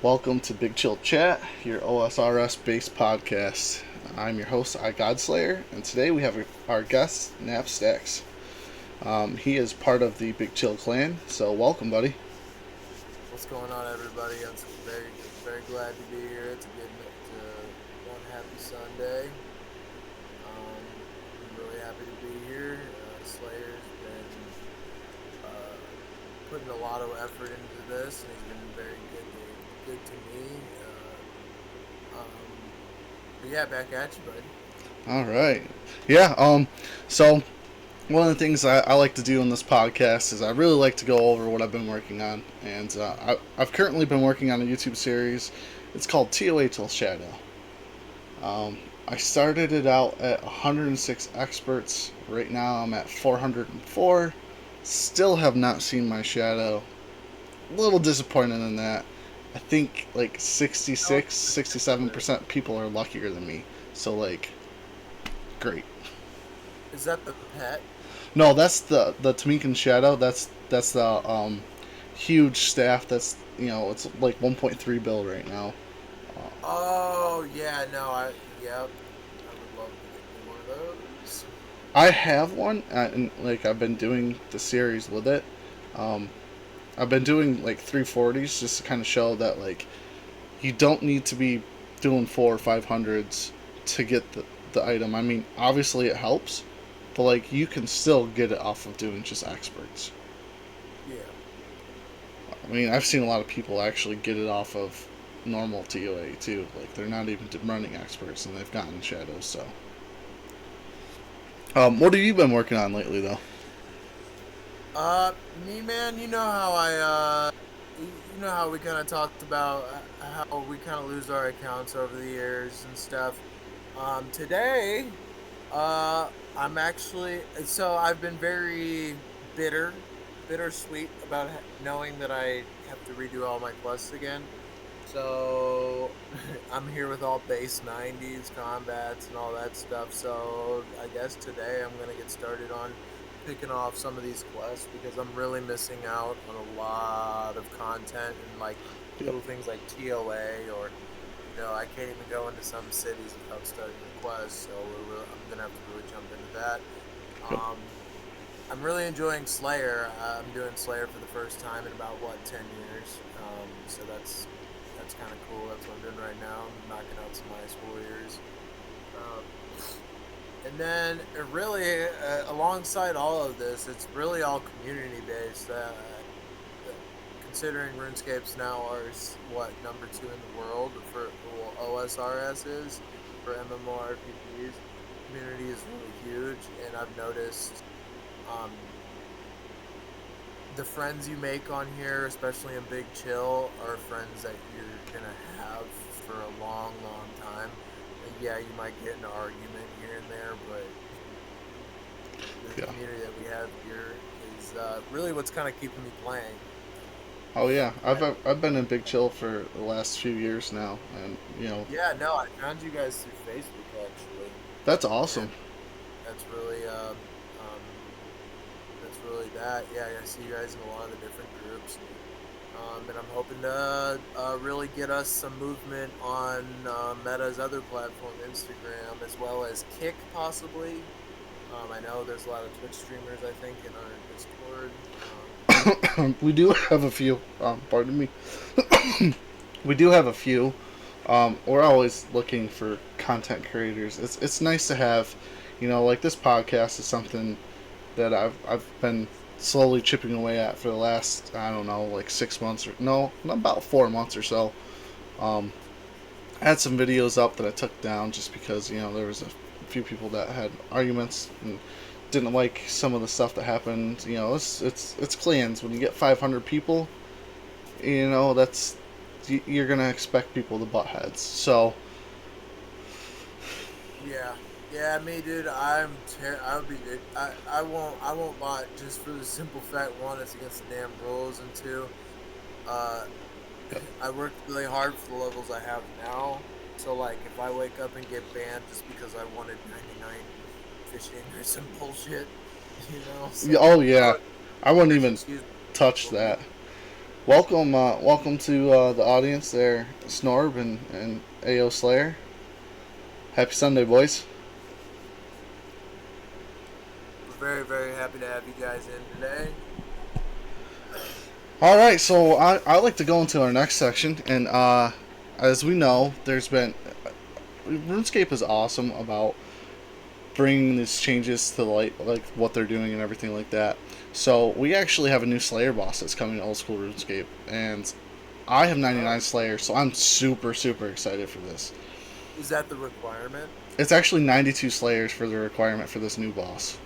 Welcome to Big Chill Chat, your OSRS based podcast. I'm your host, iGodslayer, and today we have our guest, Nap Stacks. He is part of the Big Chill clan, so welcome, buddy. What's going on, everybody? I'm very glad to be here. It's one happy Sunday. I'm really happy to be here. Slayer's been putting a lot of effort into this, and he's been very good to me. But yeah, back at you, buddy. All right. Yeah, so one of the things I like to do on this podcast is I really like to go over what I've been working on. And I've currently been working on a YouTube series. It's called TOA Till Shadow. I started it out at 106 experts. Right now I'm at 404. Still have not seen my shadow. A little disappointed in that. I think like 66, 67% people are luckier than me. So, like, great. Is that the pet? No, that's the Tamikan Shadow. That's the huge staff. That's it's like 1.3 bill right now. Oh yeah, no, yep. I would love to get me one of those. I have one, and like I've been doing the series with it. Um, I've been doing like 340s just to kind of show that like you don't need to be doing 4 or 500s to get the item. I mean, obviously it helps, but like you can still get it off of doing just experts. Yeah. I mean, I've seen a lot of people actually get it off of normal TOA too. Like they're not even running experts and they've gotten shadows. So, what have you been working on lately, though? Me, man, you know how we kind of talked about how we kind of lose our accounts over the years and stuff. Today, I'm actually, so I've been very bittersweet about knowing that I have to redo all my quests again. So I'm here with all base 90s combats and all that stuff. So I guess today I'm gonna get started on picking off some of these quests because I'm really missing out on a lot of content and like Yep. little things like TOA or I can't even go into some cities without starting a quest. So I'm gonna have to really jump into that. Yep. Um, I'm really enjoying Slayer. I'm doing Slayer for the first time in about 10 years. So that's kind of cool. That's what I'm doing right now. I'm knocking out some Ice Warriors. Um, and then alongside all of this, it's really all community based. Considering RuneScape's now what number 2 in the world for OSRS is for MMORPGs. Community is really huge, and I've noticed um, the friends you make on here, especially in Big Chill, are friends that you're gonna have for a long time. Yeah, you might get an argument here and there, but the Yeah. community that we have here is really what's kind of keeping me playing. Oh yeah, I, I've been in Big Chill for the last few years now, and yeah, no, I found you guys through Facebook actually, that's and awesome. that's really that's really that. Yeah, I see you guys in a lot of the different groups. And I'm hoping to really get us some movement on Meta's other platform, Instagram, as well as Kick, possibly. I know there's a lot of Twitch streamers, I think, in our Discord. We do have a few. Pardon me. We do have a few. We're always looking for content creators. It's nice to have, like this podcast is something that I've been slowly chipping away at for the last, I don't know, like 6 months, or no, about 4 months or so. Um, I had some videos up that I took down just because there was a few people that had arguments and didn't like some of the stuff that happened. It's clans. When you get 500 people, that's you're gonna expect people to butt heads. So Yeah, yeah, me, dude. I would be. I won't bot just for the simple fact, one, it's against the damn rules, and two, uh, I worked really hard for the levels I have now. So like, if I wake up and get banned just because I wanted 99 fishing or some bullshit, oh I yeah, would, I wouldn't there's even excuse touch for me. that. welcome to the audience there, Snorb and AO Slayer. Happy Sunday, boys. We're very, very happy to have you guys in today. All right, so I like to go into our next section, and as we know, there's been RuneScape is awesome about bringing these changes to light, like what they're doing and everything like that. So we actually have a new Slayer boss that's coming to old school RuneScape, and I have 99 Oh, Slayer, so I'm super excited for this. is that the requirement? It's actually 92 Slayers for the requirement for this new boss.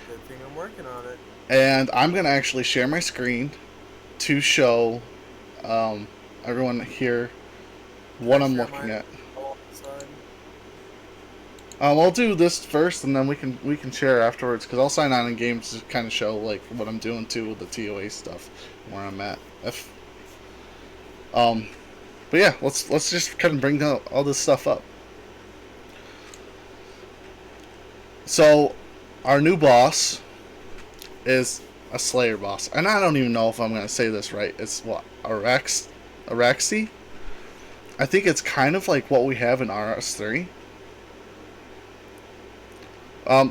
Good thing I'm working on it. And I'm going to actually share my screen to show um, everyone here Can what I I'm share looking mine at. on the side? I'll do this first, and then we can share afterwards. Because I'll sign on in games to kind of show like what I'm doing too with the TOA stuff, where I'm at. If um, but yeah, let's just kind of bring all this stuff up. So, our new boss is a Slayer boss, and I don't even know if I'm gonna say this right. It's what Araxi. I think it's kind of like what we have in RS3.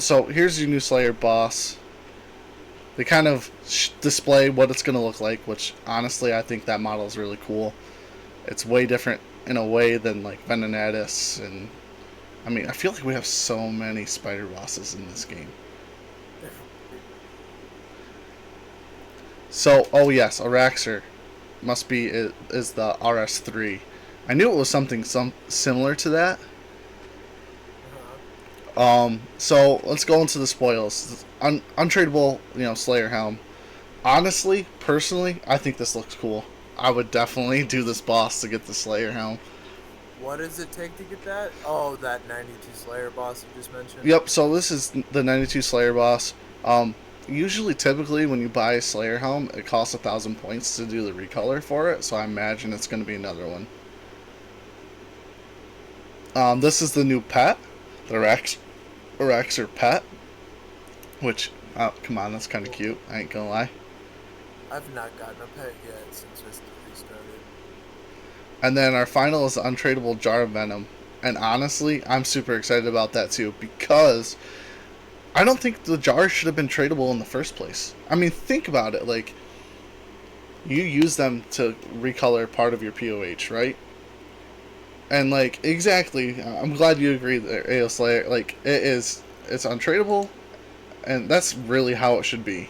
So here's your new Slayer boss. They kind of display what it's gonna look like, which honestly I think that model is really cool. It's way different in a way than like Venenatus, and I mean I feel like we have so many spider bosses in this game. So, oh yes, Araxer must be is the RS3. I knew it was something similar to that. Uh-huh. So let's go into the spoils. Untradeable, Slayer helm. Honestly, personally, I think this looks cool. I would definitely do this boss to get the Slayer helm. What does it take to get that? Oh, that 92 Slayer boss you just mentioned. Yep. So this is the 92 Slayer boss. Usually, typically, when you buy a Slayer helm, it costs 1,000 points to do the recolor for it. So I imagine it's going to be another one. This is the new pet, the Araxer pet, which, oh, come on, that's kind of cute. I ain't gonna lie. I've not gotten a pet yet since we started. And then our final is the untradeable jar of venom. And honestly, I'm super excited about that too, because I don't think the jars should have been tradable in the first place. I mean, think about it. Like, you use them to recolor part of your POH, right? And like, exactly, I'm glad you agree there, AO Slayer. Like, it's untradeable, and that's really how it should be.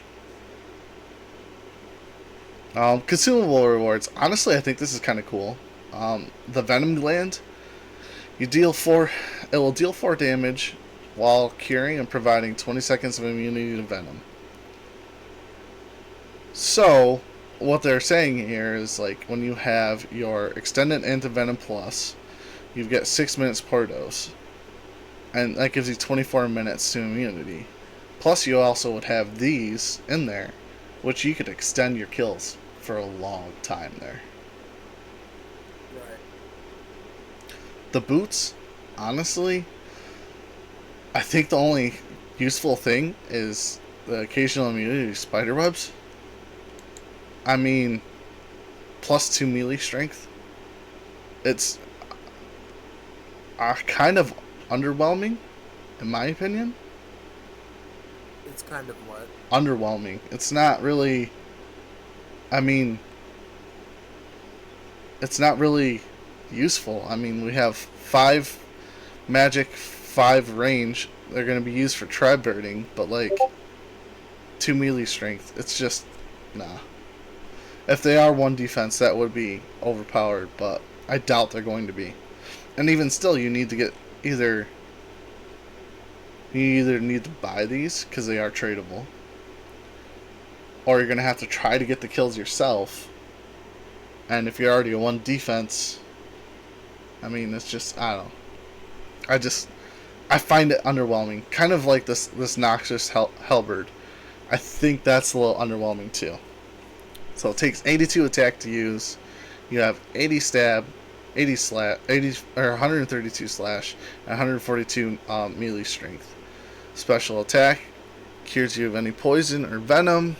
Consumable rewards. Honestly, I think this is kind of cool. The Venom Gland. You deal 4. It will deal 4 damage while curing and providing 20 seconds of immunity to venom. So, what they're saying here is like when you have your extended anti-venom plus, you get 6 minutes per dose, and that gives you 24 minutes to immunity. Plus, you also would have these in there, which you could extend your kills for a long time there. Right. The boots, honestly, I think the only useful thing is the occasional immunity to spider webs. I mean, plus 2 melee strength. It's kind of underwhelming, in my opinion. It's kind of what? Underwhelming. It's not really. I mean, it's not really useful. I mean, we have 5 magic, 5 range. They're going to be used for tribe birding, but like 2 melee strength. It's just nah. If they are 1 defense, that would be overpowered, but I doubt they're going to be. And even still, you need to get either. You either need to buy these because they are tradable, or you're going to have to try to get the kills yourself. And if you're already a 1 defense, I mean, it's just, I don't know. I find it underwhelming. Kind of like this Noxious Halberd. I think that's a little underwhelming too. So it takes 82 attack to use. You have 80 stab, 80 slash, 80 or 132 slash, and 142 melee strength. Special attack cures you of any poison or venom.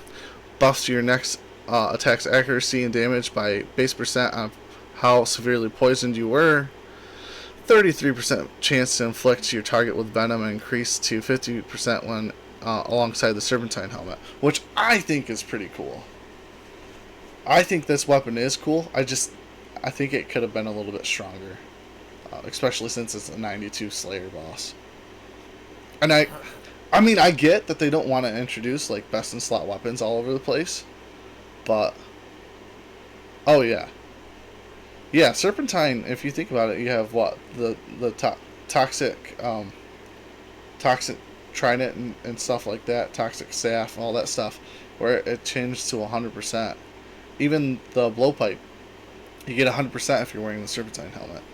Buffs your next attacks accuracy and damage by base percent on how severely poisoned you were. 33% chance to inflict your target with venom and increase to 50% when alongside the Serpentine helmet, which I think is pretty cool. I think this weapon is cool. I think it could have been a little bit stronger, especially since it's a 92 Slayer boss. And I mean, I get that they don't want to introduce like best in slot weapons all over the place, but oh yeah, yeah, Serpentine. If you think about it, you have what the toxic toxic trident and stuff like that, toxic staff, all that stuff, where it changed to 100%. Even the blowpipe, you get 100% if you're wearing the Serpentine helmet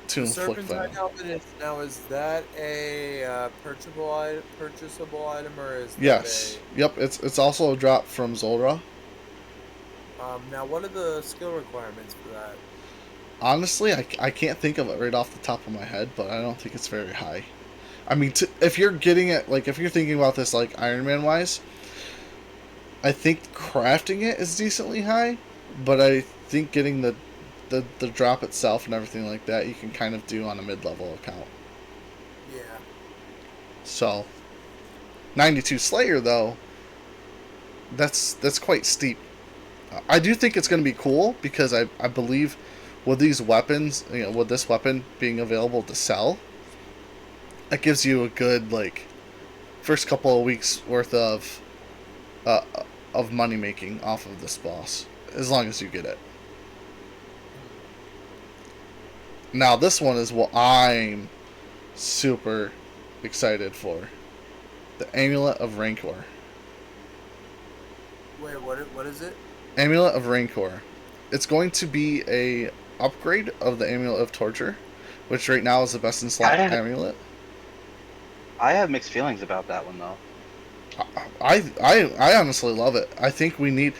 to The inflict Serpentine venom. helmet is that a purchasable item, or is that Yes. a Yep. It's also a drop from Zolra. now what are the skill requirements for that? Honestly, I can't think of it right off the top of my head, but I don't think it's very high. I mean, if you're getting it, like, if you're thinking about this, like, Iron Man wise, I think crafting it is decently high, but I think getting the drop itself and everything like that, you can kind of do on a mid level account. Yeah. So, 92 Slayer, though, that's quite steep. I do think it's going to be cool because I believe with these weapons, with this weapon being available to sell, it gives you a good like first couple of weeks worth uh, of money making off of this boss, as long as you get it. Now this one is what I'm super excited for: the Amulet of Rancor. Wait, what is it? Amulet of Rancor. It's going to be a upgrade of the Amulet of Torture, which right now is the best in slot I amulet. I have mixed feelings about that one though. I honestly love it. I think we need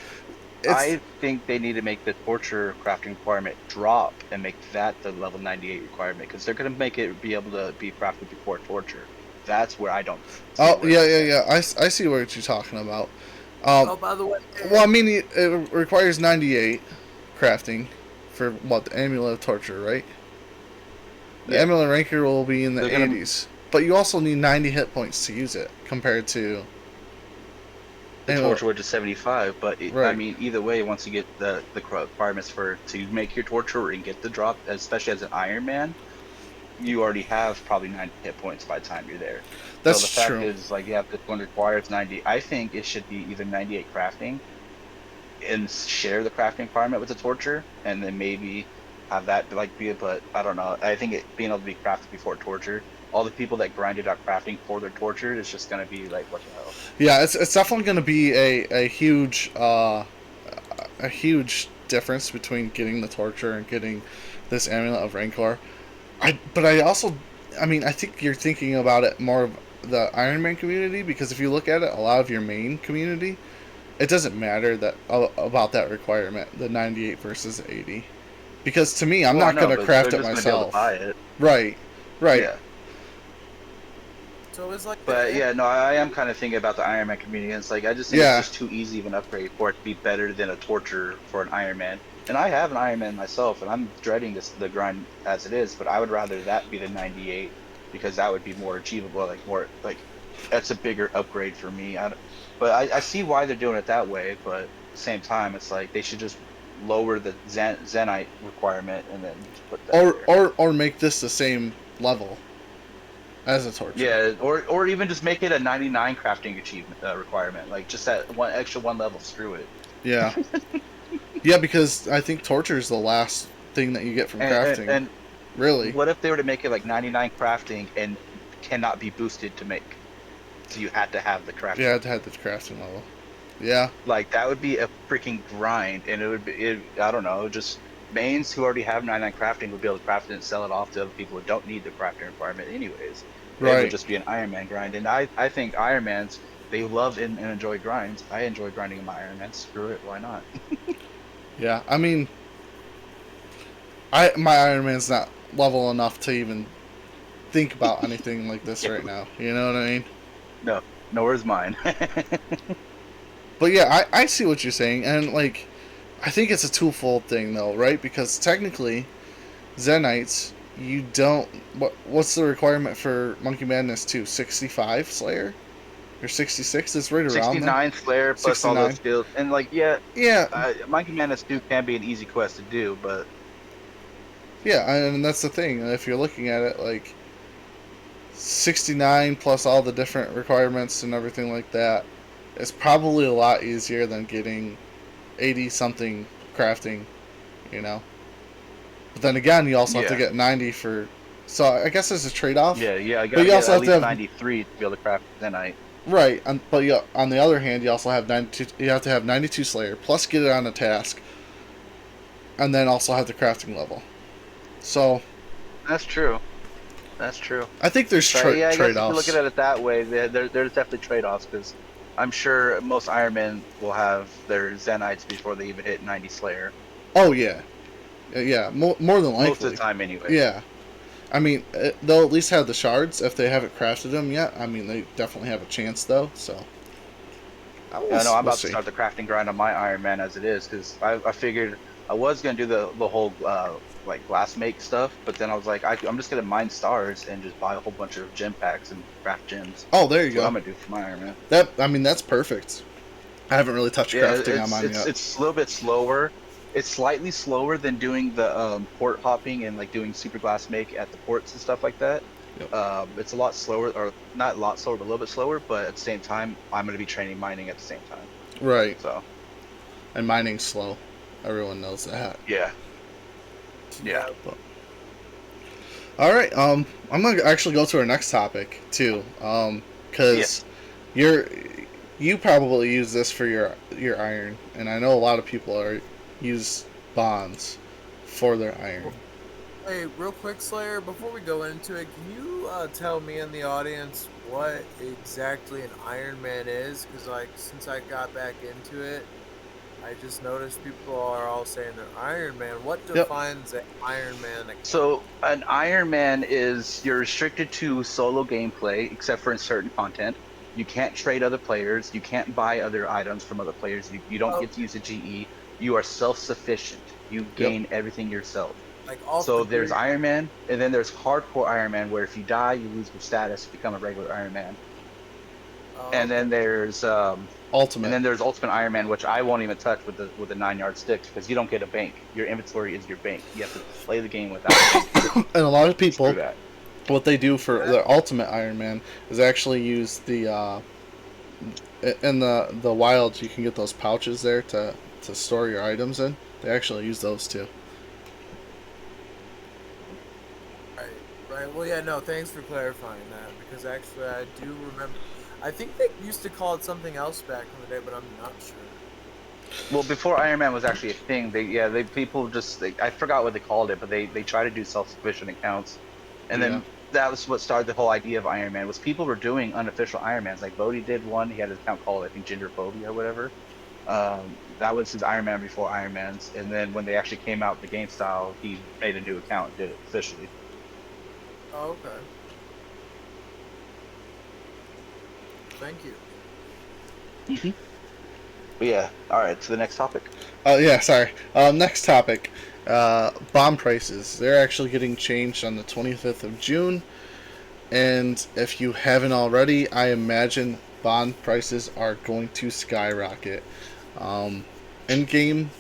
it's I think they need to make the torture crafting requirement drop and make that the level 98 requirement because they're going to make it be able to be crafted before torture. That's where I don't see oh where yeah it's yeah at. yeah I see what you're talking about. Um, Oh, by the way, well, I mean it requires 98 crafting for what the Amulet of Torture, right? The Yeah, Amulet of Rancor will be in the they're going to 80s, but you also need 90 hit points to use it compared to the Amulet. torture which is 75, but I Right. mean either way, once you get the requirements for to make your torture and get the drop, especially as an Iron Man, you already have probably 90 hit points by the time you're there. So the That's fact true. is, like, yeah, this one requires 90. I think it should be either 98 crafting and share the crafting requirement with the torture, and then maybe have that like be. But I don't know. I think it being able to be crafted before torture, all the people that grinded out crafting for their torture is just gonna be like, what the hell? Yeah, it's definitely going to be a huge difference between getting the Torture and getting this Amulet of Rancor. But I also, I mean, I think you're thinking about it more of the Iron Man community, because if you look at it, a lot of your main community, it doesn't matter that about that requirement, the 98 versus 80. Because to me, I'm Well, I not know, gonna but they're craft it just gonna be able to myself. buy it. Right, right. Yeah. so it's like But the yeah, no, I am kind of thinking about the Iron Man community. And it's like I just think it's Yeah, just too easy of an upgrade for it to be better than a torture for an Iron Man. And I have an Iron Man myself, and I'm dreading the grind as it is. But I would rather that be the 98 because that would be more achievable, like more like that's a bigger upgrade for me. But I see why they're doing it that way. But at the same time, it's like they should just lower the Zenite requirement and then just put that there. or make this the same level as a Torture. Yeah, or even just make it a 99 crafting achievement requirement, like just that one extra one level. Screw it. Yeah, yeah, because I think Torture is the last thing that you get from crafting. And Really. what if they were to make it like 99 crafting and cannot be boosted to make? So you had to have the Yeah, crafting. it had the crafting level. Yeah, Like that would be a freaking grind, and it would be. I don't know, just mains who already have 99 crafting would be able to craft it and sell it off to other people who don't need the crafting requirement anyways. It would right. just be an Iron Man grind, and I think Iron Mans they love and enjoy grinds. I enjoy grinding in my Iron Man. Screw it, why not? Yeah, I mean, my Iron Man's not level enough to even think about anything like this Yeah, right now. You know what I mean? no, nor is mine. But yeah, I see what you're saying, and like, I think it's a twofold thing though, right? Because technically, Zenites, you don't. What's the requirement for Monkey Madness 2? 65 Slayer or 66? It's right around there. 69 Slayer plus all those 69. skills, and like yeah, Yeah, Monkey Madness 2 can be an easy quest to do, but yeah, and that's the thing. If you're looking at it, like 69 plus all the different requirements and everything like that, it's probably a lot easier than getting 80 something crafting, you know. But then again, you also have to yeah, get 90 for. So I guess there's a trade off. I But gotta you get also at have to least have 93 to be able to craft Zenite. right. But you, on the other hand, you also have 92. You have to have 92 Slayer plus get it on a task, and then also have the crafting level. So That's true. That's true. I think there's But yeah, I guess trade if you look offs. at it that way, there's definitely trade-offs because I'm sure most Iron Men will have their Zenites before they even hit 90 Slayer. Oh yeah, yeah. More than likely. Most of the time, anyway. Yeah. I mean, they'll at least have the shards if they haven't crafted them yet. I mean, they definitely have a chance though. So. Yeah, no, I'm We'll about to see. start the crafting grind on my Iron Man as it is because I figured I was gonna do the whole like glass make stuff, but then I was like I'm just gonna mine stars and just buy a whole bunch of gem packs and craft gems. Oh, there you That's what go. I'm gonna do for my Iron Man. That's perfect. I haven't really touched Yeah, crafting on mine yet. it's a little bit slower. It's slightly slower than doing the port hopping and like doing super glass make at the ports and stuff like that. Yep. It's a lot slower, or not a lot slower, but a little bit slower. But at the same time, I'm gonna be training mining at the same time. Right. So And mining's slow. Everyone knows that. yeah, yeah. But, all right. I'm gonna actually go to our next topic too. Because you probably use this for your iron, and I know a lot of people use bonds for their iron. Hey, real quick, Slayer, before we go into it, can you tell me and the audience what exactly an Iron Man is? Because, like, since I got back into it, I just noticed people are all saying they're Iron Man. What defines an Iron Man account? So an Iron Man is you're restricted to solo gameplay, except for in certain content. You can't trade other players. You can't buy other items from other players. You don't get to use a GE. You are self-sufficient. You gain everything yourself. Like off So the there's grid? Iron Man, and then there's hardcore Iron Man, where if you die, you lose your status, become a regular Iron Man. And then there's Ultimate Iron Man, which I won't even touch with the 9-yard sticks because you don't get a bank. Your inventory is your bank. You have to play the game without a bank. And a lot of people, Screw that. what they do for their Ultimate Iron Man is actually use the in the wilds. You can get those pouches there to store your items in. They actually use those too. Right. Well, yeah, no, thanks for clarifying that because actually I do remember. I think they used to call it something else back in the day, but I'm not sure. Well, before Iron Man was actually a thing, I forgot what they called it, but they try to do self-sufficient accounts, and then that was what started the whole idea of Iron Man. Was people were doing unofficial Iron Mans, like Bodhi did one. He had an account called I think Genderphobia or whatever. That was his Iron Man before Iron Man's, and then when they actually came out with the game style, he made a new account and did it officially. Oh, okay. Thank you. Mm-hmm. But yeah, all right. So the next topic. Sorry. Next topic. Bomb prices. They're actually getting changed on the 25th of June. And if you haven't already, I imagine bond prices are going to skyrocket. In game.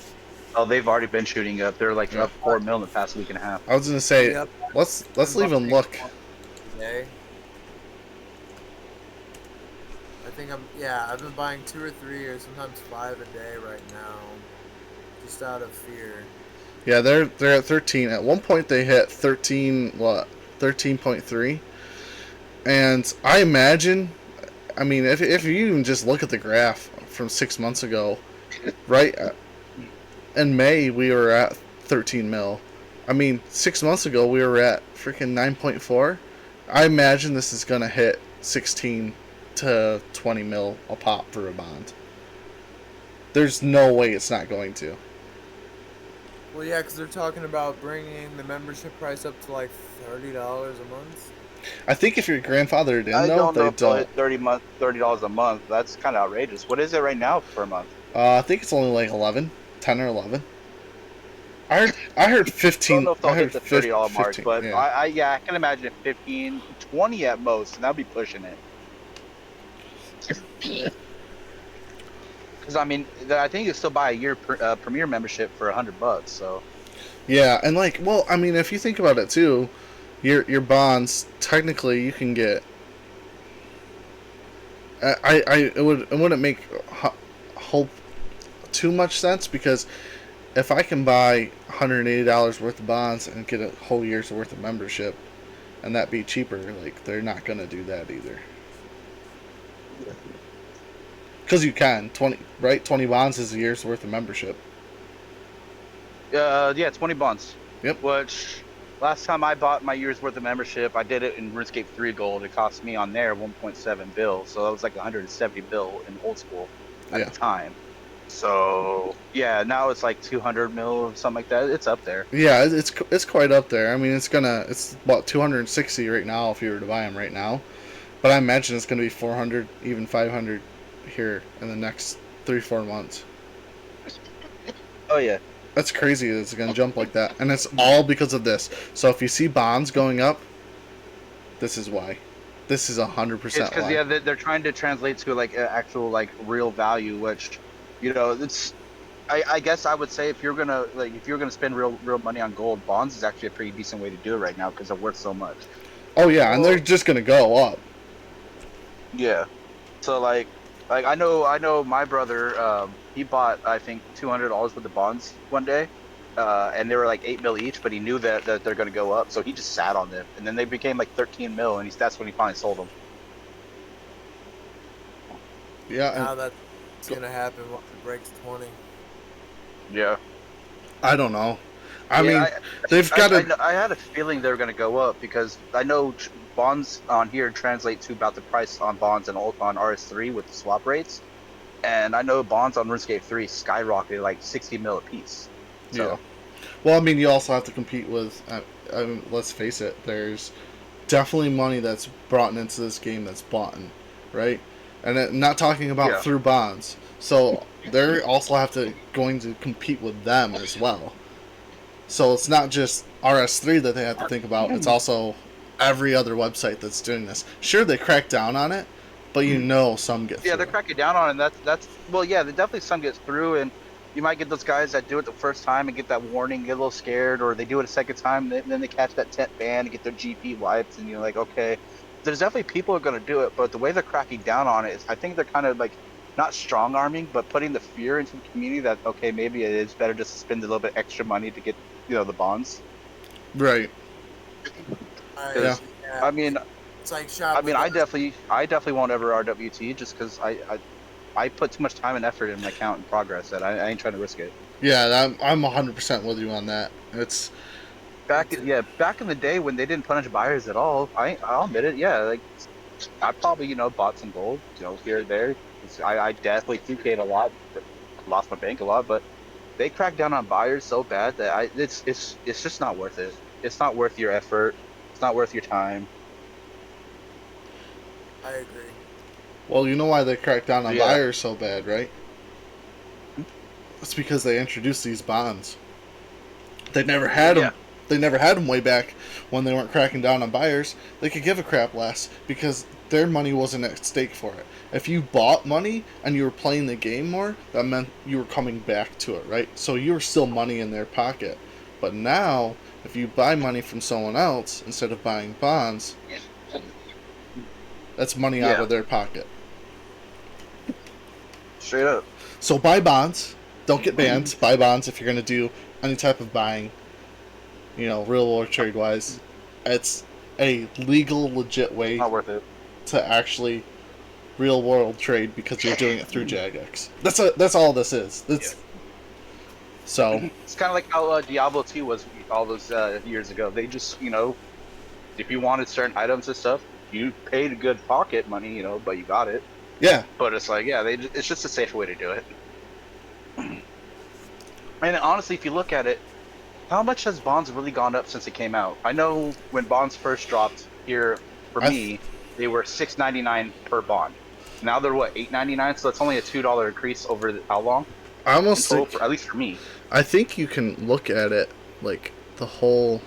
Oh, they've already been shooting up. They're like up 4 mil in the past week and a half. I was gonna say, let's leave and look. Today. I think I've been buying 2 or 3 or sometimes 5 a day right now, just out of fear. Yeah, they're at 13. At one point they hit 13.3, and I imagine, I mean, if you even just look at the graph from 6 months ago, right? In May we were at 13 mil. I mean, 6 months ago we were at freaking 9.4. I imagine this is gonna hit 16 to 20 mil a pop for a bond. There's no way it's not going to. Well, yeah, because they're talking about bringing the membership price up to like $30 a month. I think if you're grandfathered in I though, don't know they if they'll don't. hit $30 a month. That's kind of outrageous. What is it right now per month? I think it's only like 11, 10 or 11. I heard I don't 15. know if I they'll hit heard the $30 mark, 15. but Yeah. yeah, I can imagine 15, 20 at most, and that'll be pushing it. Because I mean, I think you still buy a year Premier membership for $100. So Yeah, and like, well, I mean, if you think about it too, your bonds technically you can get. It wouldn't make hope too much sense because if I can buy $180 worth of bonds and get a whole year's worth of membership, and that be cheaper, like they're not gonna do that either. Because you can 20 right 20 bonds is a year's worth of membership. yeah, 20 bonds. Yep. Which last time I bought my year's worth of membership, I did it in RuneScape 3 Gold. It cost me on there 1.7 bill, so that was like 170 bill in old school at Yeah. the time. So yeah, now it's like 200 mil or something like that. It's up there. Yeah, it's quite up there. I mean, it's about 260 right now if you were to buy them right now, but I imagine it's gonna be 400, even 500 here in the next 3-4 months. Oh yeah. That's crazy. It's gonna jump like that, and it's all because of this. So if you see bonds going up, this is why. This is 100% It's because why. yeah, they're trying to translate to like actual like real value, which it's. I guess I would say if you're gonna spend real money on gold, bonds is actually a pretty decent way to do it right now because they're worth so much. Oh yeah, and they're Well, just gonna go up. Yeah. So like I know my brother he bought I think $200 worth of bonds one day. And they were like 8 mil each, but he knew that they're gonna go up, so he just sat on them, and then they became like 13 mil, and that's when he finally sold them. Yeah, and now that's gonna happen once it breaks 20. Yeah. I don't know. I Yeah, mean, they've got to. I had a feeling they were gonna go up because I know bonds on here translate to about the price on bonds and on RS3 with the swap rates, and I know bonds on RuneScape 3 skyrocketed like 60 mil a piece. Yeah. So Well, I mean, you also have to compete with. Let's face it. There's definitely money that's brought into this game that's bought, right? And not talking about yeah, through bonds. So they also have to going to compete with them as well. So it's not just RS3 that they have to think about. It's also every other website that's doing this. Sure, they crack down on it, but some get yeah, through. they're cracking down on it. And that's well, yeah, definitely some gets through, and you might get those guys that do it the first time and get that warning, get a little scared, or they do it a second time, then they catch that 10th ban and get their GP wiped, and you're like, okay, there's definitely people who are going to do it, but the way they're cracking down on it is, I think they're kind of like not strong arming, but putting the fear into the community that okay, maybe it is better just to spend a little bit extra money to get the bonds. Right. Yeah. Yeah, I mean, it's like shop with I definitely won't ever RWT just because I put too much time and effort in my account and progress that I ain't trying to risk it. Yeah, I'm 100% with you on that. It's Back in the day when they didn't punish buyers at all, I'll admit it. Yeah, like I probably bought some gold, here and there. I definitely 2K'd a lot, lost my bank a lot, but they cracked down on buyers so bad that it's just not worth it. It's not worth your effort. It's not worth your time. I agree. well, you know why they crack down on Yeah. buyers so bad, right? It's because they introduced these bonds. They never had them. Yeah. They never had them way back when they weren't cracking down on buyers. They could give a crap less because their money wasn't at stake for it. If you bought money and you were playing the game more, that meant you were coming back to it, right? So you were still money in their pocket. But now, if you buy money from someone else instead of buying bonds, that's money out Yeah. of their pocket. Straight up. So buy bonds. Don't get banned. Buy bonds if you're going to do any type of buying, real world trade wise. It's a legal, legit way Not worth it. to actually real world trade because you're doing it through Jagex. That's all this is. So It's kind of like how Diablo 2 was all those years ago. They just, if you wanted certain items and stuff, you paid a good pocket money, but you got it. yeah, But it's like, yeah, it's just a safer way to do it. And honestly, if you look at it, how much has bonds really gone up since it came out? I know when bonds first dropped here for me, they were $6.99 per bond. Now they're what, $8.99? So that's only a $2 increase over how long I in almost total think for at least for me. I think you can look at it like the whole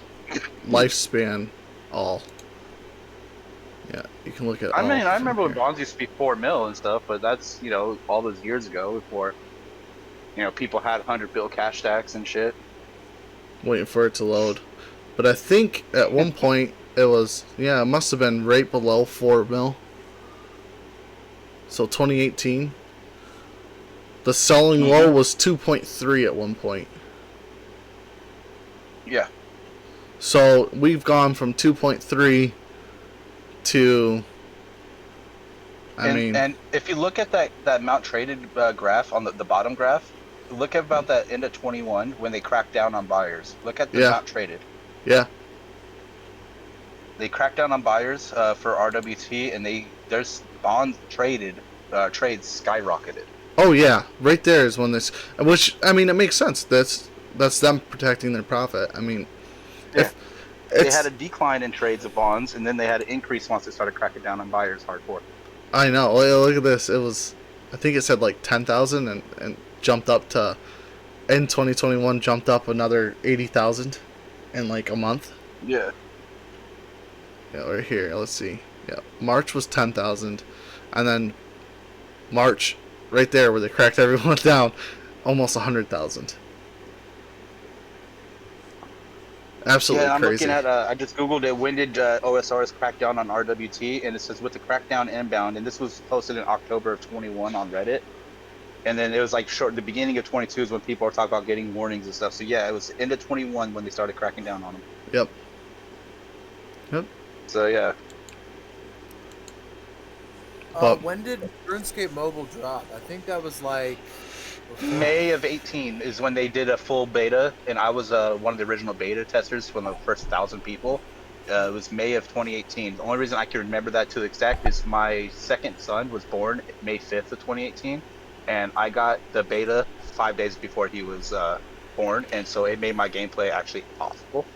lifespan. All. Yeah, you can look at I all mean, I from remember when here. bonds used to be 4 mil and stuff, but that's all those years ago before people had 100 bill cash stacks and shit. Waiting for it to load. But I think at one point it was, yeah, it must have been right below 4 mil. So 2018. The selling low Hmm. was 2.3 at one point. Yeah, So we've gone from 2.3 to, I and mean, and if you look at that amount traded graph on the bottom graph, look at about that end of 21 when they cracked down on buyers. Look at the yeah, amount traded. yeah. They cracked down on buyers for RWT, and there's bonds traded trades skyrocketed. Oh yeah, right there is when this, which I mean, it makes sense. That's them protecting their profit. I mean, Yeah, if they had it's, a decline in trades of bonds, and then they had an increase once they started cracking down on buyers hardcore. I know. Look at this. It was, I think it said like 10,000 and jumped up to in 2021 jumped up another 80,000 in like a month. Yeah. Yeah, we're here. Let's see. Yeah, March was 10,000, and then March, right there where they cracked everyone down, almost 100,000. Yeah, Absolutely and I'm looking crazy. at, I just Googled it. When did OSRs crack down on RWT? And it says with the crackdown inbound, and this was posted in October of 21 on Reddit. And then it was like the beginning of 22 is when people are talking about getting warnings and stuff. So yeah, it was end of 21 when they started cracking down on them. Yep. Yep. So yeah, But When did RuneScape Mobile drop? I think that was like before. May of 18 is when they did a full beta, and I was one of the original beta testers from the first 1,000 people. It was May of 2018. The only reason I can remember that to the exact is my second son was born May 5th of 2018, and I got the beta 5 days before he was born, and so it made my gameplay actually possible.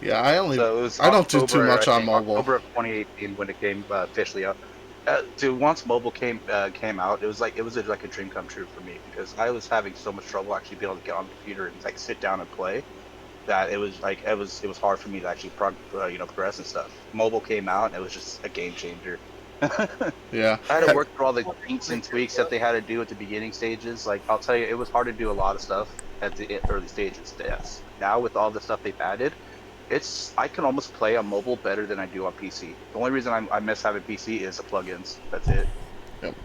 yeah, So it was I don't do too October, I much on think mobile. October of 2018 when it came officially out. Dude, once mobile came out, it was like a dream come true for me because I was having so much trouble actually being able to get on the computer and like sit down and play that it was hard for me to actually progress and stuff. Mobile came out and it was just a game changer. I Yeah. had to work through all the kinks and tweaks that they had to do at the beginning stages. Like I'll tell you, it was hard to do a lot of stuff at the early stages. Yes. Now with all the stuff they've added, I can almost play on mobile better than I do on PC. The only reason I miss having PC is the plugins. That's it. Yep.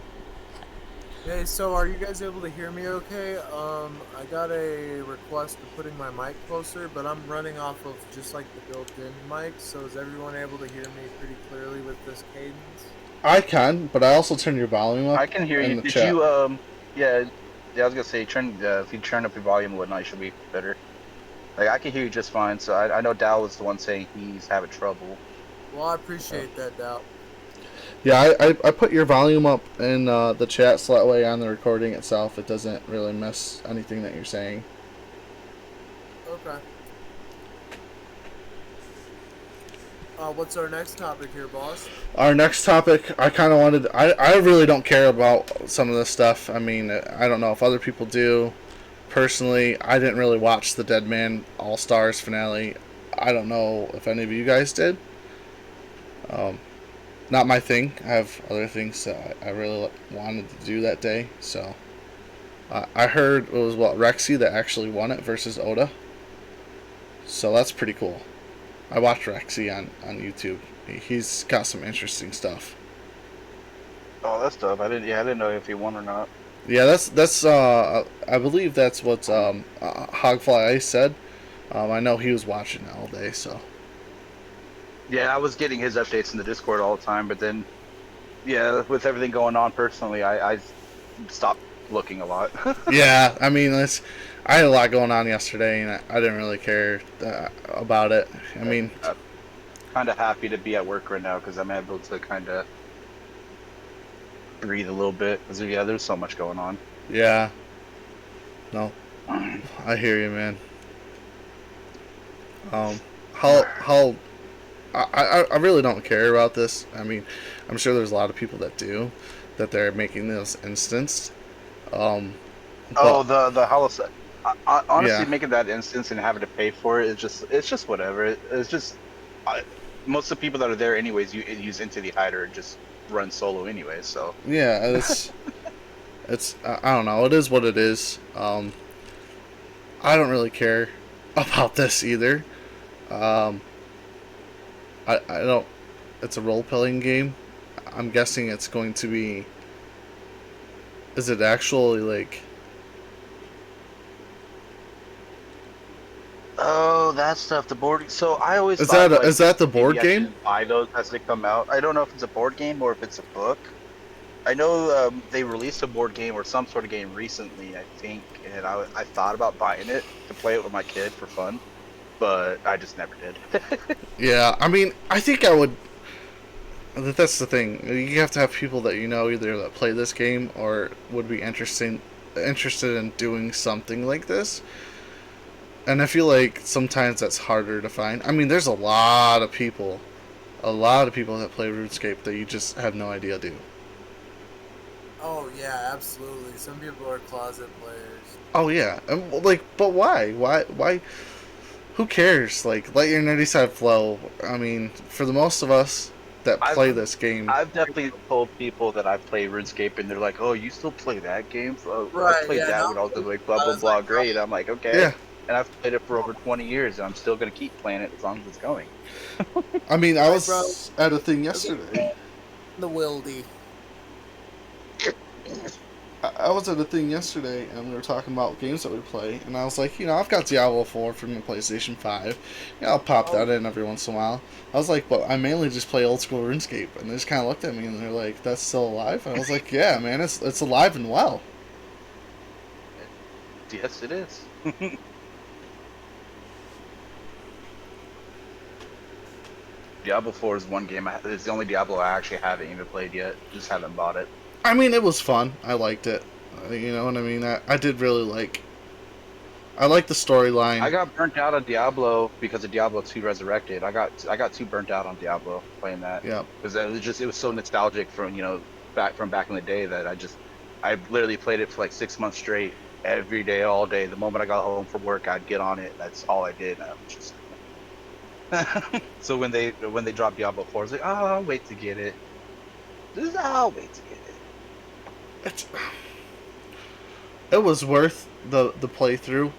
Hey, so are you guys able to hear me okay? I got a request of putting my mic closer, but I'm running off of just like the built-in mic, so is everyone able to hear me pretty clearly with this cadence? I can, but I also turn your volume up I can hear in you. the Did chat. you yeah, I was gonna say if you turn up your volume and whatnot, it should be better. Like I can hear you just fine. So I know Dal was the one saying he's having trouble. Well, I appreciate that, Doubt. Yeah, I put your volume up in the chat so that way on the recording itself it doesn't really miss anything that you're saying. Okay. What's our next topic here, boss? Our next topic, I kind of wanted. I really don't care about some of this stuff. I mean, I don't know if other people do. Personally, I didn't really watch the Dead Man All Stars finale. I don't know if any of you guys did. Not my thing. I have other things that I really wanted to do that day. So I heard it was Rexy that actually won it versus Oda. So that's pretty cool. I watched Rexy on YouTube. He's got some interesting stuff. Oh, that's tough. I didn't know if he won or not. Yeah, that's I believe that's what Hogfly Ice said. I know he was watching it all day, so Yeah, I was getting his updates in the Discord all the time, but then yeah, with everything going on personally, I stopped looking a lot. yeah. I mean, I had a lot going on yesterday, and I didn't really care about it. I mean, I'm kind of happy to be at work right now because I'm able to kind of breathe a little bit because yeah, there's so much going on. yeah, no, I hear you, man. Um, how I really don't care about this. I mean, I'm sure there's a lot of people that do, that they're making this instanced. Um, Oh, but the hollow. Honestly, yeah, making that instance and having to pay for it is just it's just whatever. It's just I, most of the people that are there anyways you use Into the Hider and just run solo anyway. So yeah, it's I don't know. It is what it is. I don't really care about this either. Um, I don't. It's a role playing game. I'm guessing it's going to be. Is it actually like? oh, that stuff, the board. So I always Is thought that like is that the maybe board I game? shouldn't buy those as they come out. I don't know if it's a board game or if it's a book. I know they released a board game or some sort of game recently, I think, and I thought about buying it to play it with my kid for fun, but I just never did. Yeah, I mean, I think I would. That's the thing. You have to have people that you know either that play this game or would be interested in doing something like this. And I feel like sometimes that's harder to find. I mean, there's a lot of people that play RuneScape that you just have no idea do. Oh yeah, absolutely. Some people are closet players. Oh yeah, and, like, but why? Why? Who cares? Like, let your nerdy side flow. I mean, for the most of us that I've play this game, I've definitely told people that I've played RuneScape, and they're like, "Oh, you still play that game? Oh, I Right? played Yeah. that No, when I was in like blah I blah was like, blah grade." I'm like, "Okay," yeah. and I've played it for over 20 years, and I'm still gonna keep playing it as long as it's going. I mean, I right, bro. was at a thing Look at yesterday. the wildy. I was at a thing yesterday, and we were talking about games that we play, and I was like, I've got Diablo 4 from the PlayStation 5. I'll pop Oh, that in every once in a while. I was like, but I mainly just play old school RuneScape, and they just kind of looked at me, and they're like, that's still alive? And I was like, yeah, man, it's alive and well. Yes, it is. Diablo 4 is one game. It's the only Diablo I actually haven't even played yet. Just haven't bought it. I mean, it was fun. I liked it. You know what I mean? I did really I like the I storyline. got burnt out on Diablo because of Diablo 2 Resurrected. I got too burnt out on Diablo playing that Yeah. because it was so nostalgic from back in the day that I literally played it for like 6 months straight every day all day. The moment I got home from work, I'd get on it. That's all I did. I was just so when they dropped Diablo 4, I was like, oh, I'll wait to get it. I'll wait to get it. It's, it was worth the playthrough.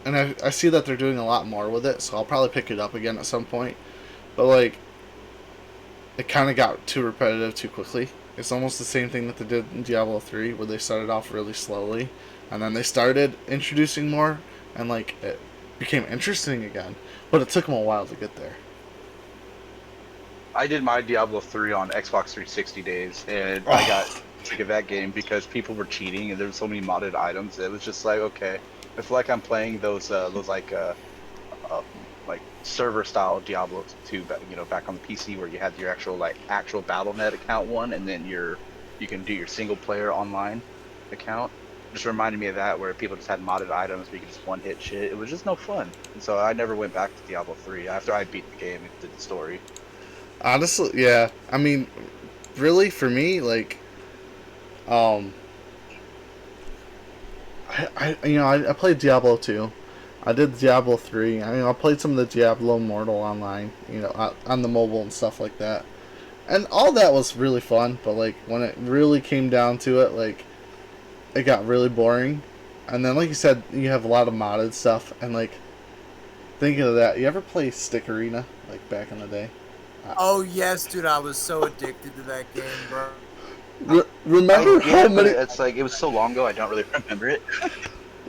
And I see that they're doing a lot more with it, so I'll probably pick it up again at some point. But like, it kind of got too repetitive too quickly. It's almost the same thing that they did in Diablo 3, where they started off really slowly, and then they started introducing more, and like it became interesting again. But it took them a while to get there. I did my Diablo 3 on Xbox 360 days, and I got Oh, sick of that game because people were cheating and there were so many modded items. It was just like, okay, I feel like I'm playing uh, like server style Diablo 2, back on the PC where you had your actual BattleNet account one, and then you can do your single player online account. Just reminded me of that where people just had modded items where you could just one hit shit. It was just no fun, and so I never went back to Diablo 3 after I beat the game and did the story. honestly, yeah. I mean, really, for me, like, um, I played Diablo 2. I did Diablo 3. I played some of the Diablo Immortal online, on the mobile and stuff like that. And all that was really fun, but like when it really came down to it, like it got really boring. And then, like you said, you have a lot of modded stuff. And like thinking of that, you ever play Stick Arena like back in the day? oh yes, dude. I was so addicted to that game, bro. I Remember how did, but many? it's like it was so long ago, I don't really remember it.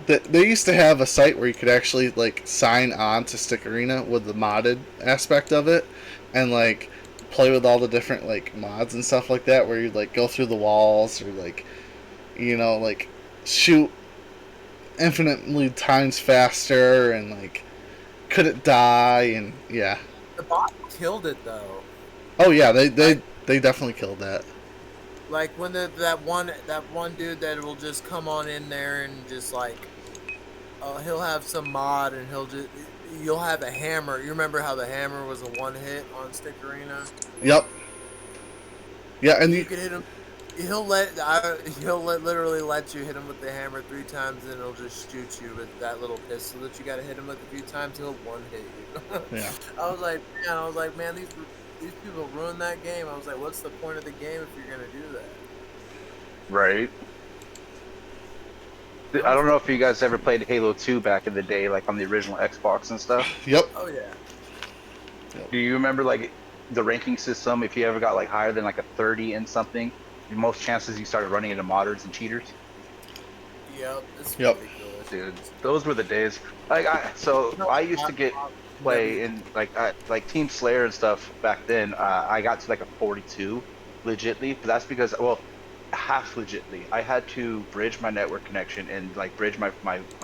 They used to have a site where you could actually like sign on to Stick Arena with the modded aspect of it, and like play with all the different like mods and stuff like that, where you'd like go through the walls or like like shoot infinitely times faster and like couldn't die and yeah. The bot killed it though. Oh yeah, Like, they definitely killed that. like when that one dude that will just come on in there and just like he'll have some mod and you'll have a hammer. You remember how the hammer was a one hit on Stick Arena? Yep. Yeah, and You could hit him. Literally let you hit him with the hammer 3 times, and it'll just shoot you with that little pistol that you got to hit him with a few times. He'll one hit you. yeah. I was like, man, these people ruined that game. I was like, what's the point of the game if you're gonna do that? Right. I don't know if you guys ever played Halo 2 back in the day, like on the original Xbox and stuff. Yep. Oh yeah. Do you remember like the ranking system? If you ever got like higher than like a 30 in something, most chances you started running into modders and cheaters. Yep. It's Yep. ridiculous. Dude, those were the days. I used to get play in like Team Slayer and stuff back then. I got to like a 42 legitly, but that's because, well, half legitly. I had to bridge my network connection and like bridge my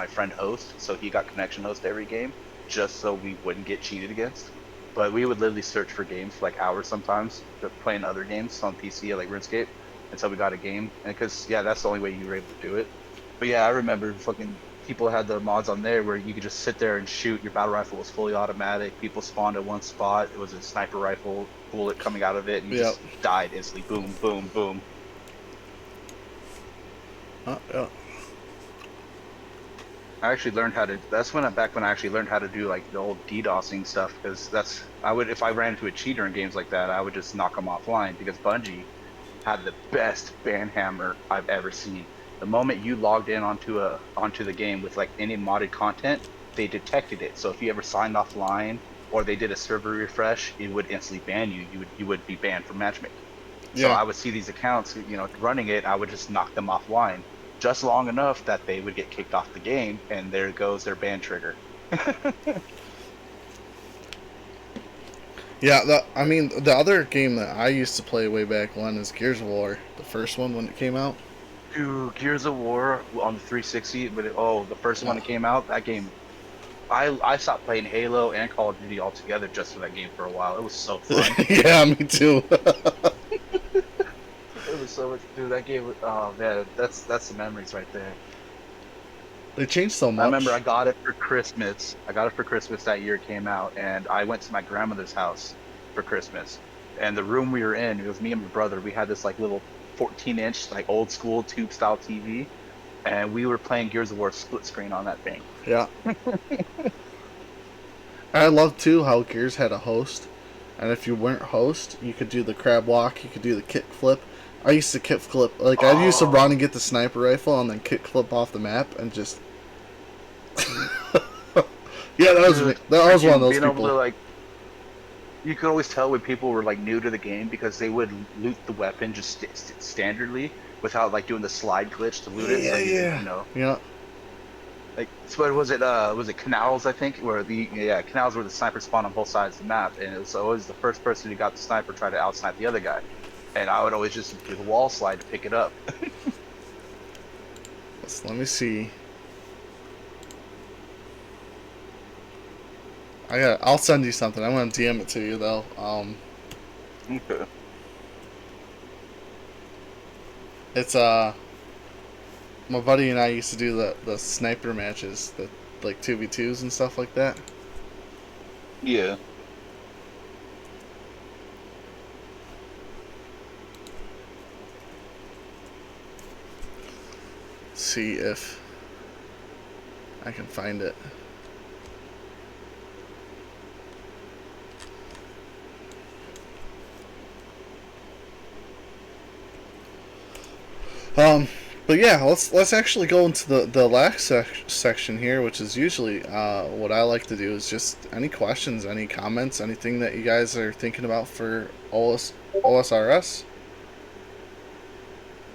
friend host, so he got connection host every game, just so we wouldn't get cheated against. But we would literally search for games for like hours sometimes, just playing other games on PC like RuneScape until we got a game. And because yeah, that's the only way you were able to do it. But yeah, I remember fucking people had the mods on there where you could just sit there and shoot. Your battle rifle was fully automatic. People spawned at one spot. It was a sniper rifle, bullet coming out of it, and you Yep. just died instantly. Boom, boom, boom. Yeah. I actually learned how to. That's back when I actually learned how to do like the old DDoSing stuff. Because I would, if I ran into a cheater in games like that, I would just knock them offline. Because Bungie had the best ban hammer I've ever seen. The moment you logged in onto the game with like any modded content, they detected it. So if you ever signed offline or they did a server refresh, it would instantly ban you. You would be banned from matchmaking. So Yeah. I would see these accounts, running it. I would just knock them offline, just long enough that they would get kicked off the game, and there goes their ban trigger. Yeah, I mean, the other game that I used to play way back when is Gears of War, the first one when it came out. Dude, Gears of War on the 360, but the first one Yeah. that came out, that game, I stopped playing Halo and Call of Duty altogether just for that game for a while. It was so fun. Yeah, me too. It was so much, dude. That game, oh man, that's the memories right there. They changed so much. I remember I got it for Christmas. I got it for Christmas that year it came out, and I went to my grandmother's house for Christmas. And the room we were in, it was me and my brother. We had this like little 14-inch like old school tube style TV, and we were playing Gears of War split screen on that thing. Yeah. I love too how Gears had a host, and if you weren't host, you could do the crab walk, you could do the kick flip. I used to kick flip, like I used to run and get the sniper rifle and then kick flip off the map and just. Yeah, that was one of those being people. Able to, like, you could always tell when people were like new to the game because they would loot the weapon just standardly without like doing the slide glitch to loot it. So Yeah. Like, so what was it? Was it canals? I think where canals where the sniper spawned on both sides of the map, and it was always the first person who got the sniper try to outsnipe the other guy, and I would always just do the wall slide to pick it up. So let me see. I'll send you something. I'm gonna DM it to you though. Okay. It's my buddy and I used to do the sniper matches, the like 2v2s and stuff like that. Yeah. See if I can find it. But yeah, let's actually go into the last section here, which is usually what I like to do is just any questions, any comments, anything that you guys are thinking about for OSRS.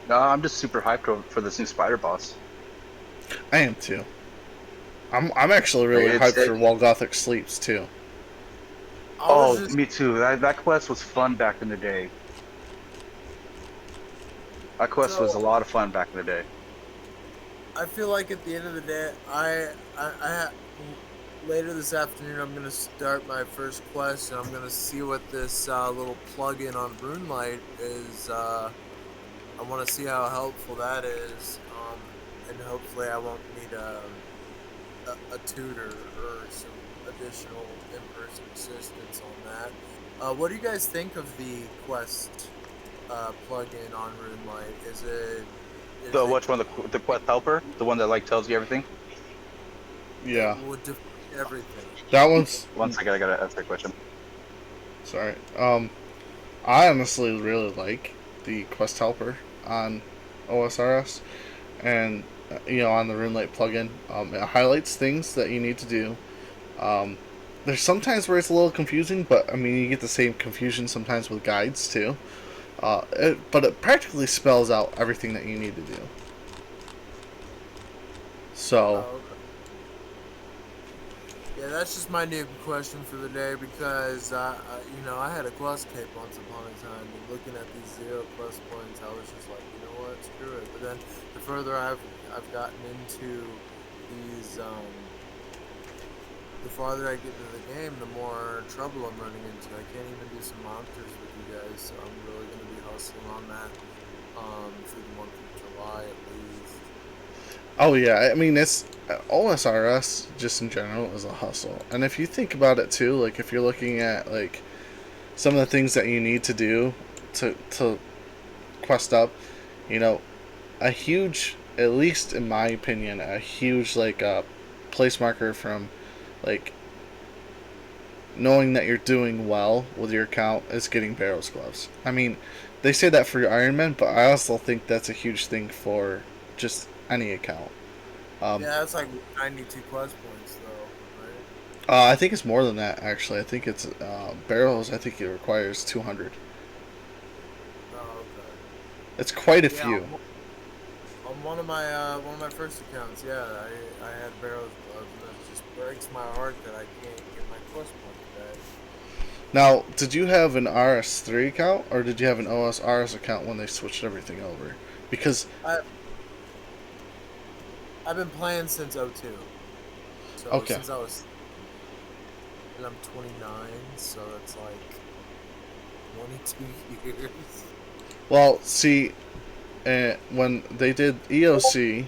No, I'm just super hyped for this new spider boss. I am too. I'm actually really hyped for While Gothic Sleeps too. Me too. That quest was fun back in the day. That quest was a lot of fun back in the day. I feel like at the end of the day, later this afternoon I'm gonna start my first quest, and I'm gonna see what this little plug-in on RuneLite is. I want to see how helpful that is, and hopefully I won't need a tutor or some additional in-person assistance on that. What do you guys think of the Quest plugin on RuneLight? Is The it which one? The quest helper, the one that like tells you everything. it Yeah, would define everything? that one's. One second, I gotta ask that question. Sorry. I honestly really like the quest helper on OSRS, and on the RuneLight plugin, it highlights things that you need to do. Um, there's sometimes where it's a little confusing, but I mean you get the same confusion sometimes with guides too. But it practically spells out everything that you need to do. So, Oh, okay. Yeah, that's just my new question for the day because I had a quest cape once upon a time, and looking at these zero quest points, I was just like, you know what, screw it. But then the further I've gotten into these, the farther I get into the game, the more trouble I'm running into. I can't even do some monsters with you guys, so I'm really going to be hustling on that through the month of July at least. oh yeah, I mean it's OSRS just in general is a hustle, and if you think about it too, like if you're looking at like some of the things that you need to do to quest up, you know, a huge, at least in my opinion, a huge like place marker from like knowing that you're doing well with your account is getting Barrow's gloves. I mean, they say that for your Iron Man, but I also think that's a huge thing for just any account. Um, Yeah, that's like 92 quest points, though, right? I think it's more than that actually. I think it's Barrels. I think it requires 200. Oh, okay. It's quite a Yeah, few. on one of my first accounts, yeah, I had Barrow's gloves, and it just breaks my heart that I can't get my quest points back. Now, did you have an RS3 account or did you have an OSRS account when they switched everything over? Because I I've been playing since '02, so okay, since I was and I'm 29, so that's like 22 years. well, see, when they did EOC,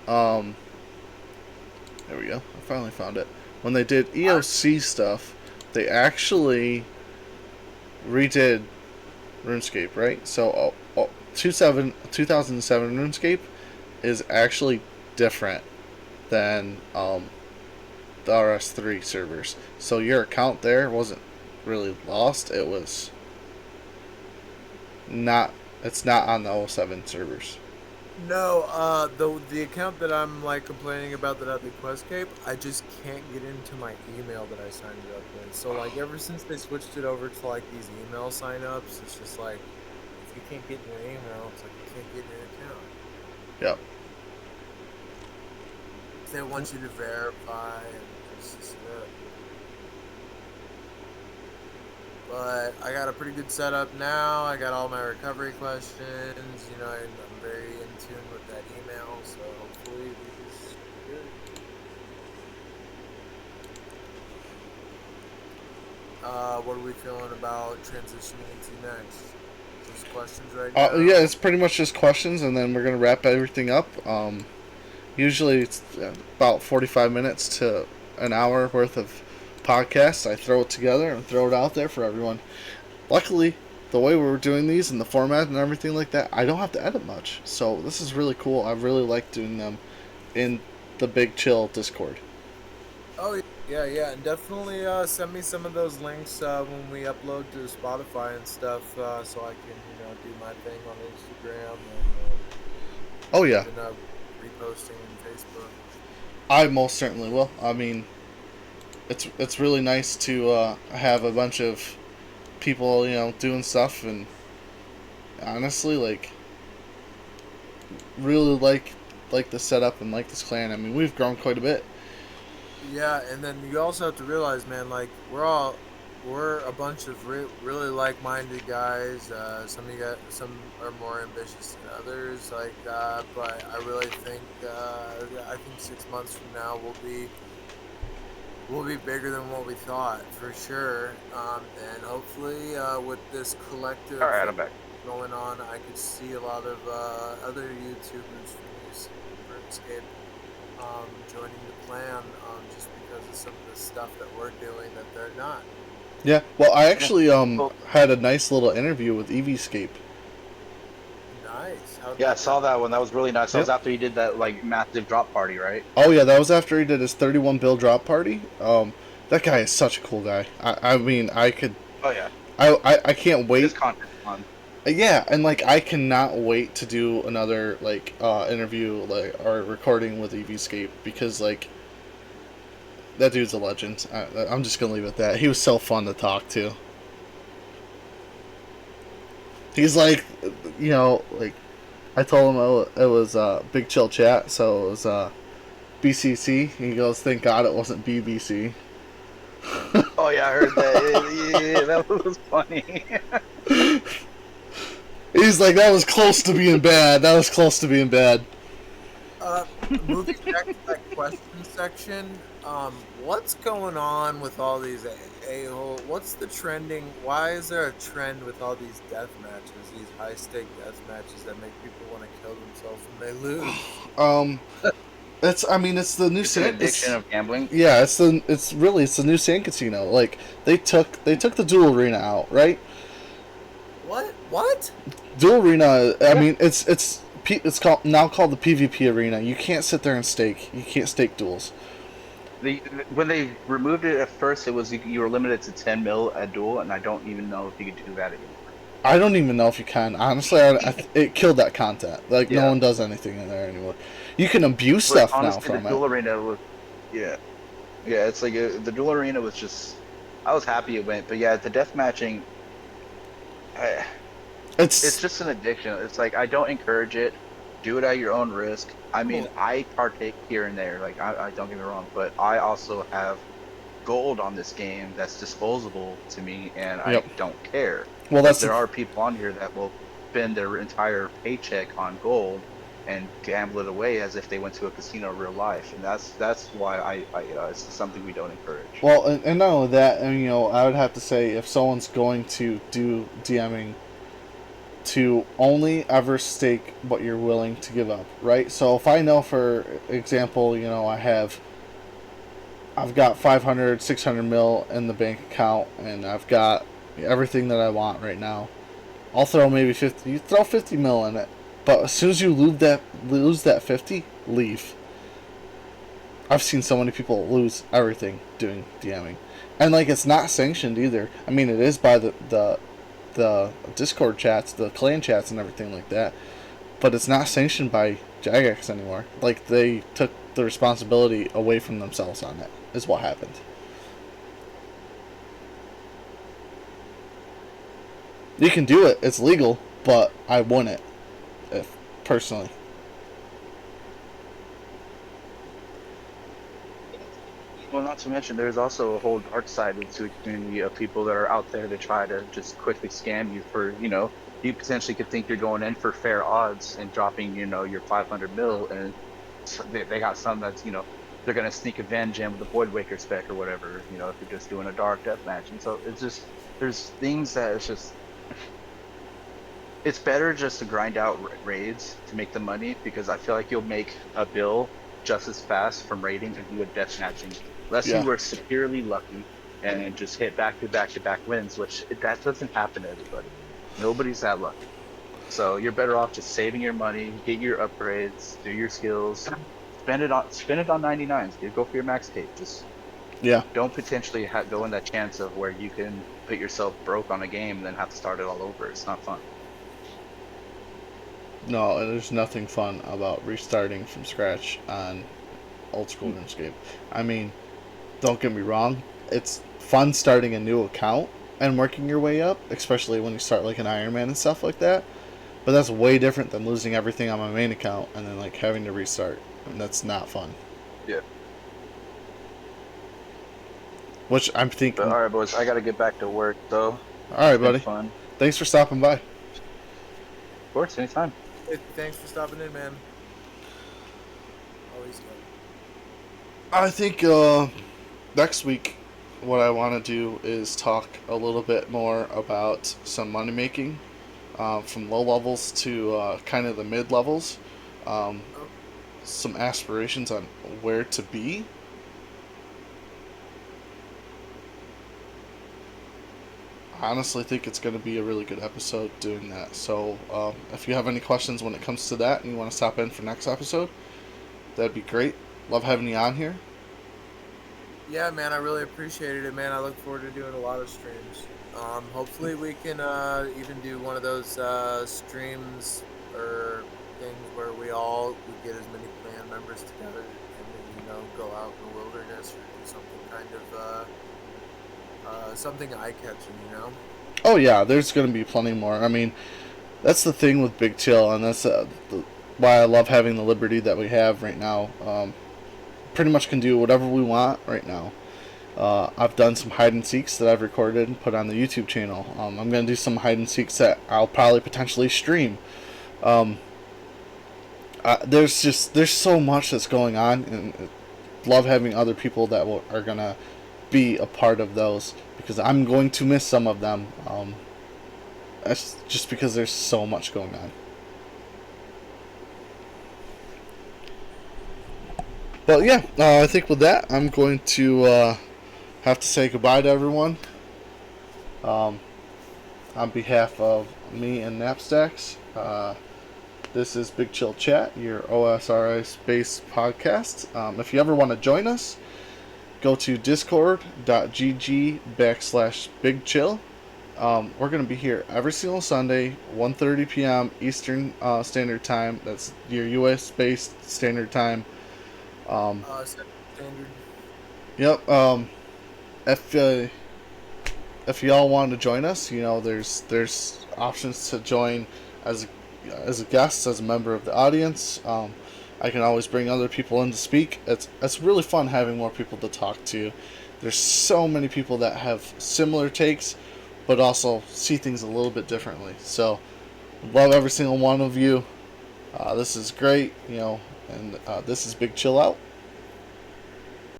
um, there we go. I finally found it. When they did I, EOC stuff, they actually redid RuneScape, right? So, 2007 RuneScape is actually different than the RS3 servers. So your account there wasn't really lost. It was not. It's not on the '07 servers. no, the account that I'm like complaining about that had the quest cape, I just can't get into my email that I signed it up with. So like ever since they switched it over to like these email signups, it's just like if you can't get in your email, it's like you can't get in your account. Yep. They want you to verify, and it's just but I got a pretty good setup now. I got all my recovery questions, and I'm very in tune with that email, so hopefully we just should be good. What are we feeling about transitioning into next? Just questions right Yeah, now. it's pretty much just questions, and then we're gonna wrap everything up. Usually it's about 45 minutes to an hour worth of podcasts. I throw it together and throw it out there for everyone. Luckily, the way we're doing these and the format and everything like that, I don't have to edit much. So this is really cool. I really like doing them in the Big Chill Discord. Oh yeah, and definitely send me some of those links when we upload to Spotify and stuff, so I can do my thing on Instagram and Oh yeah, even reposting in Facebook. I most certainly will. I mean, it's really nice to have a bunch of people doing stuff, and honestly, like really like the setup and like this clan. I mean, we've grown quite a bit. Yeah, and then you also have to realize, man, like we're a bunch of really like-minded guys. Some of you guys, some are more ambitious than others, but I really think I think 6 months from now we'll be bigger than what we thought for sure. And hopefully, with this All collective right, thing I'm back. going on, I could see a lot of other YouTubers from RuneScape joining the clan just because of some of the stuff that we're doing that they're not. Yeah. Well, I Yeah. actually Well, had a nice little interview with Eevescape. Nice. How'd yeah, I that saw go? that one. That was really nice. That was Yep. after he did that like massive drop party, right? Oh yeah, that was after he did his 31 bill drop party. That guy is such a cool guy. I mean, I could, Oh yeah, I can't his wait. content fun. Yeah, and like I cannot wait to do another like interview like or recording with Eevescape because like that dude's a legend. I'm just gonna leave it at that. He was so fun to talk to. He's like, like I told him it was Big Chill Chat, so it was BCC. He goes, "Thank God it wasn't BBC." Oh yeah, I heard that. Yeah, that was funny. He's like, "That was close to being bad. That was close to being bad." Uh, moving back to that question section, what's going on with all these a-hole? What's the trending? Why is there a trend with all these death matches, these high stake death matches that make people want to kill themselves when they lose? Um, I mean, it's the new It's an San. addiction of gambling. Yeah, it's the new Sand Casino. Like they took the Duel Arena out, right? What? What? Duel Arena. I Yeah. mean, it's called the PvP Arena. You can't sit there and stake. You can't stake duels. The when they removed it at first, it was you were limited to 10 mil a duel, and I don't even know if you could do that anymore. I don't even know if you can. Honestly, it killed that content. Like no Yeah, one does anything in there anymore. You can abuse but stuff now honestly, the from it. duel arena was yeah, yeah. It's like the duel arena was just. I was happy it went, but yeah, the death matching. It's It's just an addiction. It's like I don't encourage it. Do it at your own risk. I mean, Cool. I partake here and there. Like I don't get me wrong, but I also have gold on this game that's disposable to me, and I yep. don't care Well, because that's there are people on here that will spend their entire paycheck on gold and gamble it away as if they went to a casino in real life, and that's why it's something we don't encourage. well, and not only that, and I would have to say if someone's going to do DMing to only ever stake what you're willing to give up, right? So if I know, for example, I've got 500, 600 mil in the bank account, and I've got everything that I want right now. I'll throw maybe 50. You throw 50 mil in it, but as soon as you lose that 50, leave. I've seen so many people lose everything doing DMing, and like it's not sanctioned either. I mean, it is by the Discord chats, the clan chats, and everything like that. But it's not sanctioned by Jagex anymore. Like they took the responsibility away from themselves on it. Is what happened. You can do it. It's legal, but I wouldn't, if personally. Well, not to mention, there's also a whole dark side to the community of people that are out there to try to just quickly scam you for, you potentially could think you're going in for fair odds and dropping, your 500 mil, and they got some that's, they're going to sneak avenge in with the Void Waker spec or whatever, if you're just doing a dark death match. And so it's just, there's things that it's just, it's better just to grind out raids to make the money, because I feel like you'll make a bill just as fast from raiding and do a death matching. Unless you Yeah. were severely lucky and just hit back to back to back wins, which that doesn't happen to everybody. Nobody's that lucky. So you're better off just saving your money, get your upgrades, do your skills, spend it on 99s. Dude, go for your max tape. Just Yeah. don't potentially go in that chance of where you can put yourself broke on a game and then have to start it all over. It's not fun. No, there's nothing fun about restarting from scratch on old school RuneScape. I mean, don't get me wrong, it's fun starting a new account and working your way up, especially when you start like an Iron Man and stuff like that. But that's way different than losing everything on my main account and then like having to restart. And that's not fun. Yeah. Which I'm thinking. But all right, boys, I got to get back to work, though. All right, It's been buddy. fun. Thanks for stopping by. Of course, anytime. Hey, thanks for stopping in, man. Always good. I think next week, what I want to do is talk a little bit more about some money making, from low levels to kind of the mid levels. Oh, some aspirations on where to be. I honestly think it's going to be a really good episode doing that. So if you have any questions when it comes to that and you want to stop in for next episode, that'd be great. Love having you on here. Yeah, man, I really appreciated it, man. I look forward to doing a lot of streams. Hopefully we can even do one of those streams or things where we get as many clan members together and go out in the wilderness or do something kind of something eye-catching. Oh yeah, there's going to be plenty more. I mean, that's the thing with Big Chill, and that's why I love having the liberty that we have right now. Pretty much can do whatever we want right now. I've done some hide and seeks that I've recorded and put on the YouTube channel. I'm going to do some hide and seeks that I'll probably potentially stream. There's so much that's going on, and love having other people that are going to be a part of those, because I'm going to miss some of them. That's just because there's so much going on. But yeah, I think with that, I'm going to have to say goodbye to everyone. On behalf of me and Knapstacks, this is Big Chill Chat, your OSRI-based podcast. If you ever want to join us, go to discord.gg/BigChill. We're going to be here every single Sunday, 1:30 p.m. Eastern Standard Time. That's your US-based Standard Time. Standard. Yep. If y'all want to join us, there's options to join as a guest, as a member of the audience. I can always bring other people in to speak. It's really fun having more people to talk to. There's so many people that have similar takes, but also see things a little bit differently. So, love every single one of you. This is great, and this is Big Chill out.